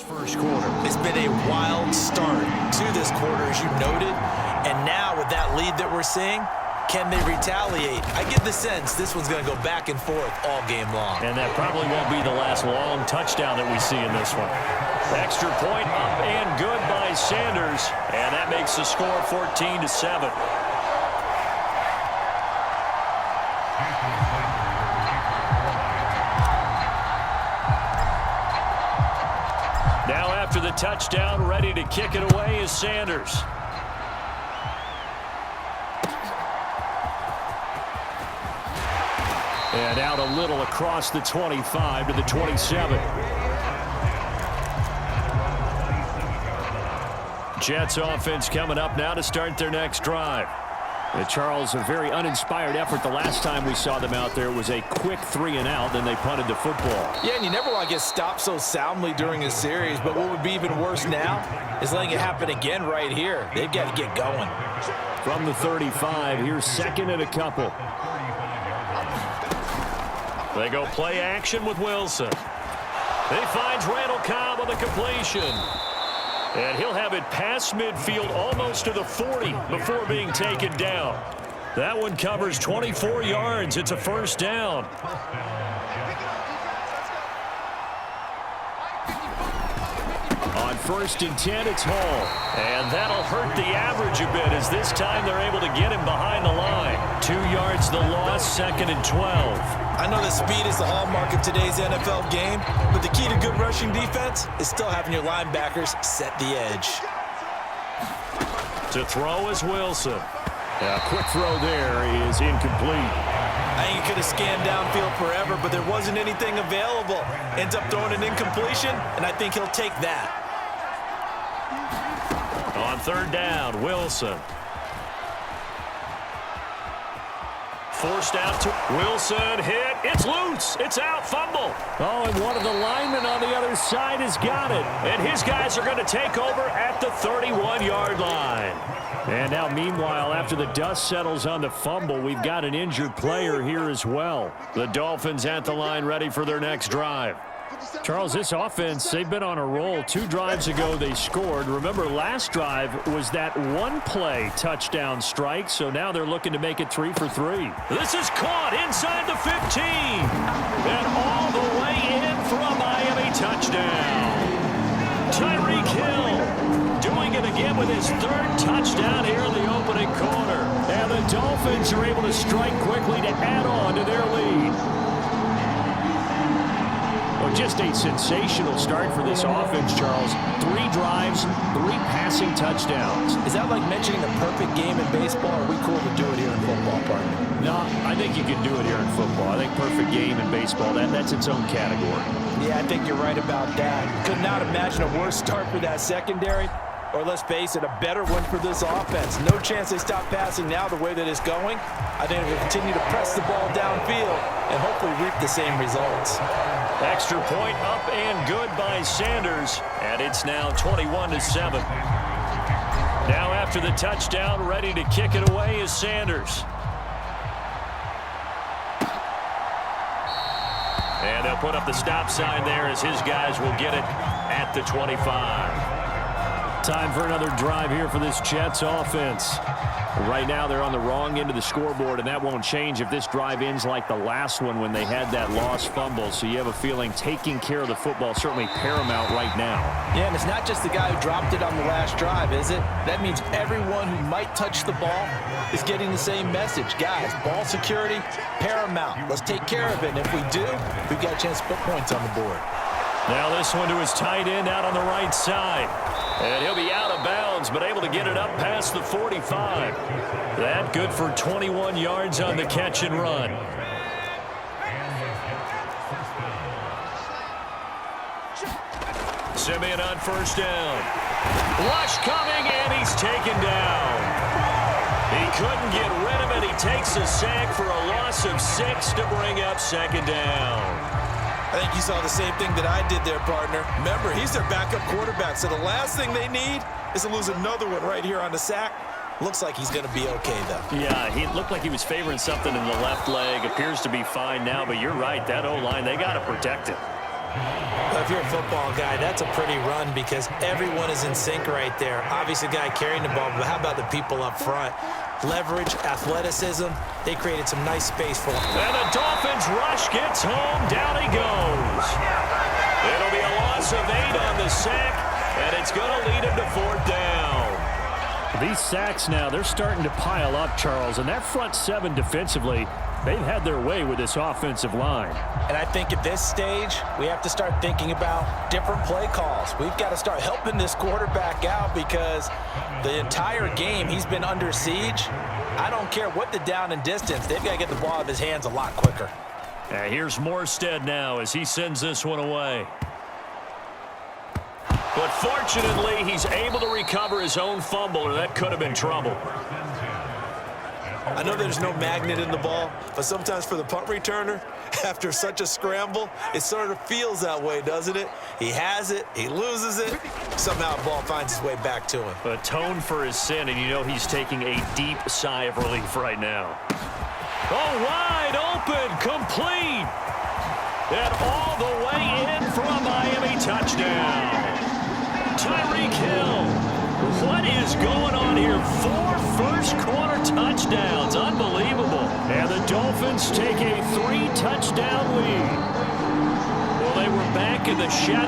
first quarter. It's been a wild start to this quarter, as you noted. And now with that lead that we're seeing, can they retaliate? I get the sense this one's going to go back and forth all game long. And that probably won't be the last long touchdown that we see in this one. Extra point up and good by Sanders. And that makes the score 14-7. Now after the touchdown, ready to kick it away is Sanders. And out a little across the 25 to the 27. Jets offense coming up now to start their next drive. Charles, a very uninspired effort the last time we saw them out there. It was a quick 3-and-out, then they punted the football. Yeah, and you never want to get stopped so soundly during a series, but what would be even worse now is letting it happen again right here. They've got to get going. From the 35, here's second and a couple. They go play action with Wilson. He finds Randall Cobb on the completion. And he'll have it past midfield almost to the 40 before being taken down. That one covers 24 yards. It's a first down. On 1st and 10, it's Hall. And that'll hurt the average a bit as this time they're able to get him behind the line. 2 yards the loss, 2nd and 12. I know that speed is the hallmark of today's NFL game, but the key to good rushing defense is still having your linebackers set the edge. To throw is Wilson. A quick throw there is incomplete. I think he could have scanned downfield forever, but there wasn't anything available. Ends up throwing an incompletion, and I think he'll take that. On 3rd down, Wilson. Forced out to Wilson, hit, it's loose, it's out, fumble. Oh, and one of the linemen on the other side has got it. And his guys are going to take over at the 31-yard line. And now, meanwhile, after the dust settles on the fumble, we've got an injured player here as well. The Dolphins at the line ready for their next drive. Charles, this offense, they've been on a roll. 2 drives ago, they scored. Remember, last drive was that one-play touchdown strike, so now they're looking to make it 3 for 3. This is caught inside the 15. And all the way in for a Miami touchdown. Tyreek Hill doing it again with his 3rd touchdown here in the opening quarter. And the Dolphins are able to strike quickly to add on to their lead. Just a sensational start for this offense, Charles. 3 drives, 3 passing touchdowns. Is that like mentioning the perfect game in baseball, or are we cool to do it here in football, partner? No, I think you can do it here in football. I think perfect game in baseball, that's its own category. Yeah, I think you're right about that. Could not imagine a worse start for that secondary. Or let's face it, a better one for this offense. No chance they stop passing now the way that it's going. I think they'll continue to press the ball downfield and hopefully reap the same results. Extra point up and good by Sanders. And it's now 21-7. Now after the touchdown, ready to kick it away is Sanders. And they'll put up the stop sign there as his guys will get it at the 25. Time for another drive here for this Jets offense. Right now they're on the wrong end of the scoreboard, and that won't change if this drive ends like the last one when they had that lost fumble. So you have a feeling taking care of the football certainly paramount right now. Yeah, and it's not just the guy who dropped it on the last drive, is it? That means everyone who might touch the ball is getting the same message. Guys, ball security, paramount. Let's take care of it, and if we do, we've got a chance to put points on the board. Now this one to his tight end out on the right side. And he'll be out of bounds, but able to get it up past the 45. That good for 21 yards on the catch and run. Simeon on 1st down. Rush coming, and he's taken down. He couldn't get rid of it. He takes a sack for a loss of 6 to bring up 2nd down. I think you saw the same thing that I did there, partner. Remember, he's their backup quarterback, so the last thing they need is to lose another one right here on the sack. Looks like he's going to be okay, though. Yeah, he looked like he was favoring something in the left leg. Appears to be fine now, but you're right. That O-line, they got to protect it. If if you're a football guy, that's a pretty run because everyone is in sync right there. Obviously, the guy carrying the ball, but how about the people up front? Leverage, athleticism, they created some nice space for him. And the Dolphins rush gets home. Down he goes. It'll be a loss of 8 on the sack, and it's going to lead him to 4th down. These sacks now, they're starting to pile up, Charles, and that front 7 defensively, they've had their way with this offensive line. And I think at this stage, we have to start thinking about different play calls. We've got to start helping this quarterback out because the entire game he's been under siege. I don't care what the down and distance. They've got to get the ball out of his hands a lot quicker. Here's Morstead now as he sends this one away. But fortunately, he's able to recover his own fumble, or that could have been trouble. I know there's no magnet in the ball, but sometimes for the punt returner, after such a scramble, it sort of feels that way, doesn't it? He has it, he loses it, somehow the ball finds its way back to him. Atone for his sin, and you know he's taking a deep sigh of relief right now. Oh, wide open, complete. And all the way in for a Miami touchdown. Tyreek Hill. What is going on here? 4 first-quarter touchdowns. Unbelievable. And the Dolphins take a 3-touchdown lead. Well, they were back in the shadow.